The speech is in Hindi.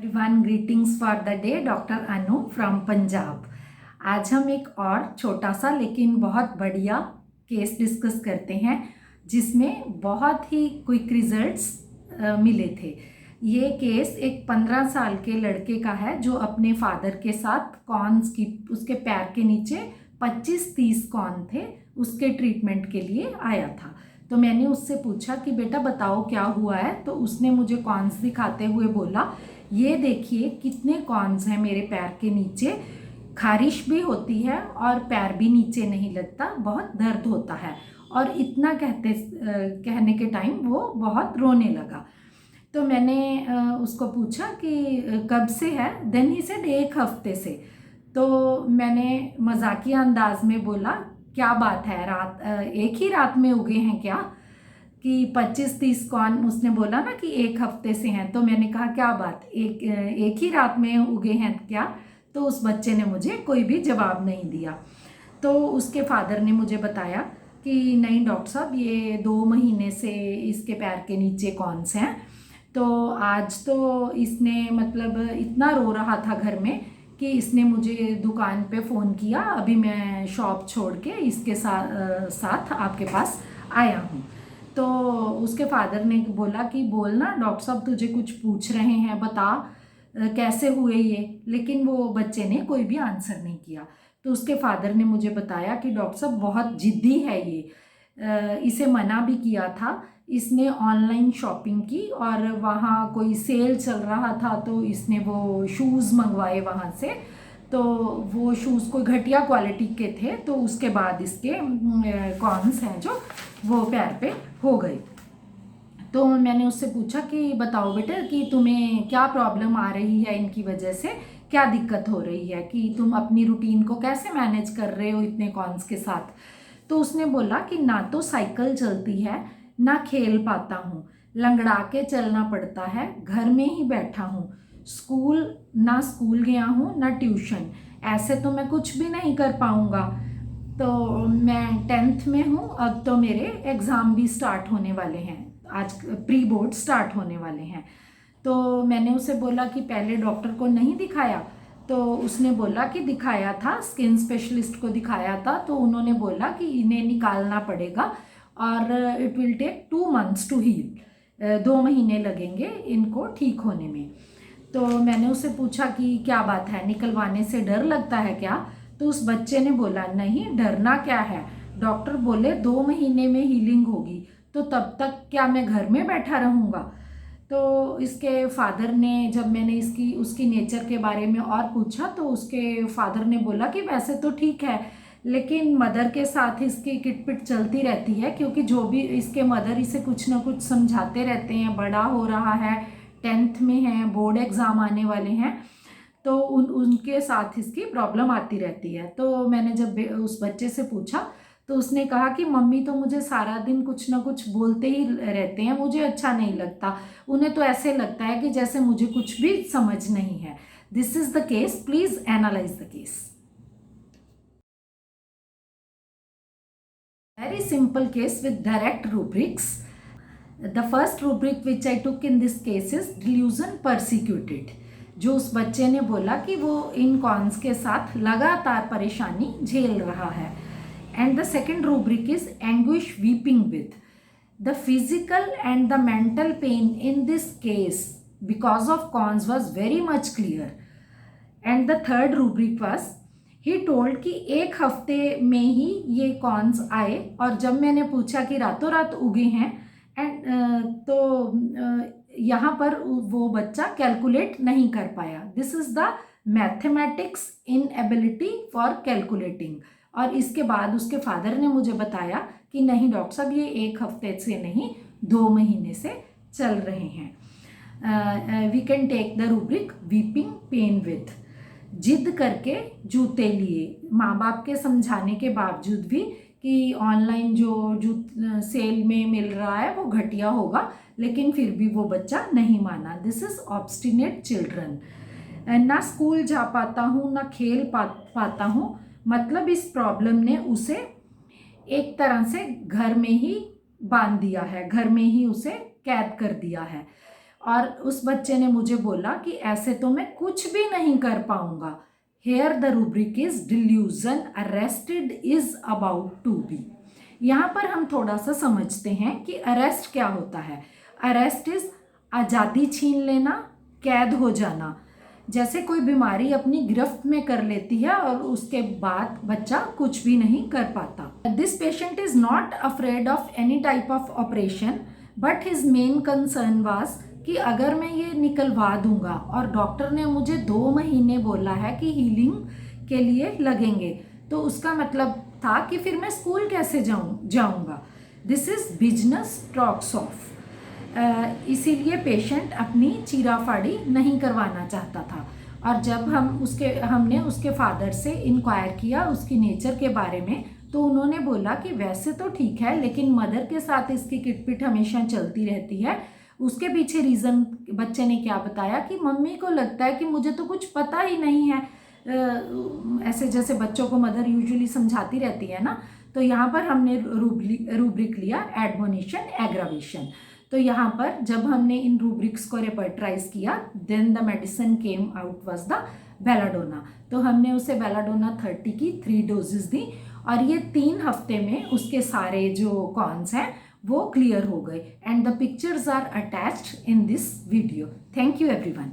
Everyone greetings for the day. Doctor Anu from Punjab. आज हम एक और छोटा सा लेकिन बहुत बढ़िया केस डिस्कस करते हैं जिसमें बहुत ही क्विक रिजल्ट्स मिले थे। ये केस एक 15 साल के लड़के का है जो अपने फादर के साथ कॉर्न्स की उसके पैर के नीचे 25-30 कॉर्न थे, उसके ट्रीटमेंट के लिए आया था। तो मैंने उससे पूछा कि बेटा बताओ क्या हुआ है। तो उसने मुझे कॉर्न्स दिखाते हुए बोला, ये देखिए कितने कॉर्न्स हैं मेरे पैर के नीचे, खारिश भी होती है और पैर भी नीचे नहीं लगता, बहुत दर्द होता है। और इतना कहने के टाइम वो बहुत रोने लगा। तो मैंने उसको पूछा कि कब से है। देन ही सेड एक हफ्ते से। तो मैंने मजाकिया अंदाज में बोला, क्या बात है, एक ही रात में उगे हैं क्या? कि 25-30 कॉर्न। उसने बोला ना कि एक हफ्ते से हैं। तो मैंने कहा क्या बात, एक ही रात में उगे हैं क्या? तो उस बच्चे ने मुझे कोई भी जवाब नहीं दिया। तो उसके फादर ने मुझे बताया कि नहीं डॉक्टर साहब, ये 2 महीने से इसके पैर के नीचे कॉर्न्स हैं। तो आज तो इसने मतलब इतना रो रहा था घर में कि इसने मुझे दुकान पे फ़ोन किया। अभी मैं शॉप छोड़ के इसके साथ आपके पास आया हूँ। तो उसके फादर ने बोला कि बोल ना डॉक्टर साहब, तुझे कुछ पूछ रहे हैं, बता कैसे हुए ये। लेकिन वो बच्चे ने कोई भी आंसर नहीं किया। तो उसके फादर ने मुझे बताया कि डॉक्टर साहब बहुत जिद्दी है ये, इसे मना भी किया था। इसने ऑनलाइन शॉपिंग की और वहाँ कोई सेल चल रहा था तो इसने वो शूज़ मंगवाए वहाँ से। तो वो शूज़ कोई घटिया क्वालिटी के थे, तो उसके बाद इसके कॉर्न्स हैं जो वो पैर पे हो गए। तो मैंने उससे पूछा कि बताओ बेटा कि तुम्हें क्या प्रॉब्लम आ रही है, इनकी वजह से क्या दिक्कत हो रही है, कि तुम अपनी रूटीन को कैसे मैनेज कर रहे हो इतने कॉर्न्स के साथ। तो उसने बोला कि ना तो साइकिल चलती है, ना खेल पाता हूँ, लंगड़ा के चलना पड़ता है, घर में ही बैठा हूँ, ना स्कूल गया हूँ ना ट्यूशन, ऐसे तो मैं कुछ भी नहीं कर पाऊँगा। तो मैं 10th में हूँ, अब तो मेरे एग्ज़ाम भी स्टार्ट होने वाले हैं, आज प्री बोर्ड स्टार्ट होने वाले हैं। तो मैंने उसे बोला कि पहले डॉक्टर को नहीं दिखाया। तो उसने बोला कि दिखाया था, स्किन स्पेशलिस्ट को दिखाया था। तो उन्होंने बोला कि इन्हें निकालना पड़ेगा और it will take 2 months to heal, 2 महीने लगेंगे इनको ठीक होने में। तो मैंने उससे पूछा कि क्या बात है, निकलवाने से डर लगता है क्या? तो उस बच्चे ने बोला नहीं, डरना क्या है, डॉक्टर बोले 2 महीने में हीलिंग होगी, तो तब तक क्या मैं घर में बैठा रहूँगा? तो इसके फादर ने, जब मैंने उसकी नेचर के बारे में और पूछा तो उसके फादर ने बोला कि वैसे तो ठीक है, लेकिन मदर के साथ इसकी किटपिट चलती रहती है, क्योंकि जो भी इसके मदर इसे कुछ ना कुछ समझाते रहते हैं। बड़ा हो रहा है, 10th में है, बोर्ड एग्ज़ाम आने वाले हैं, तो उनके साथ इसकी प्रॉब्लम आती रहती है। तो मैंने जब उस बच्चे से पूछा तो उसने कहा कि मम्मी तो मुझे सारा दिन कुछ ना कुछ बोलते ही रहते हैं, मुझे अच्छा नहीं लगता, उन्हें तो ऐसे लगता है कि जैसे मुझे कुछ भी समझ नहीं है। This is the case, please analyse the case. Very simple case with direct rubrics. The first rubric which I took in this case is delusion persecuted. जो उस बच्चे ने बोला कि वो इन कॉन्स के साथ लगातार परेशानी झेल रहा है। And the second rubric is anguish weeping with. The physical and the mental pain in this case because of cons was very much clear. And the third rubric was he told कि एक हफ्ते में ही ये कॉन्स आए, और जब मैंने पूछा कि रातों रात उगे हैं एंड तो यहाँ पर वो बच्चा कैलकुलेट नहीं कर पाया। This is the mathematics in ability for calculating. और इसके बाद उसके फादर ने मुझे बताया कि नहीं डॉक्टर साहब, ये एक हफ्ते से नहीं 2 महीने से चल रहे हैं। We can take the rubric weeping pain with. जिद करके जूते लिए, माँ बाप के समझाने के बावजूद भी कि ऑनलाइन जो सेल में मिल रहा है वो घटिया होगा, लेकिन फिर भी वो बच्चा नहीं माना। This is obstinate children. ना स्कूल जा पाता हूँ ना खेल पाता हूँ, मतलब इस प्रॉब्लम ने उसे एक तरह से घर में ही बांध दिया है, घर में ही उसे कैद कर दिया है। और उस बच्चे ने मुझे बोला कि ऐसे तो मैं कुछ भी नहीं कर पाऊंगा। Here the rubric is delusion, arrested is about to be. यहाँ पर हम थोड़ा सा समझते हैं कि अरेस्ट क्या होता है। अरेस्ट इज आज़ादी छीन लेना, कैद हो जाना। जैसे कोई बीमारी अपनी गिरफ्त में कर लेती है और उसके बाद बच्चा कुछ भी नहीं कर पाता। This patient is not afraid of any type of operation, but his main concern was कि अगर मैं ये निकलवा दूंगा, और डॉक्टर ने मुझे 2 महीने बोला है कि हीलिंग के लिए लगेंगे, तो उसका मतलब था कि फिर मैं स्कूल कैसे जाऊंगा। This is business talks of. इसीलिए पेशेंट अपनी चीराफाड़ी नहीं करवाना चाहता था। और जब हमने उसके फादर से इंक्वायर किया उसकी नेचर के बारे में, तो उन्होंने बोला कि वैसे तो ठीक है, लेकिन मदर के साथ इसकी किटपिट हमेशा चलती रहती है। उसके पीछे रीज़न बच्चे ने क्या बताया कि मम्मी को लगता है कि मुझे तो कुछ पता ही नहीं है। ऐसे जैसे बच्चों को मदर यूजुअली समझाती रहती है ना। तो यहाँ पर हमने रूब्रिक लिया एडमोनिशन, एग्रावेशन। तो यहाँ पर जब हमने इन रूब्रिक्स को रेपर्टराइज किया, then the medicine came out was the belladonna. तो हमने उसे बेलाडोना 30 की 3 डोजेस दी, और ये 3 हफ्ते में उसके सारे जो कॉन्स हैं वो क्लियर हो गए। And the pictures are attached in this video. Thank you everyone.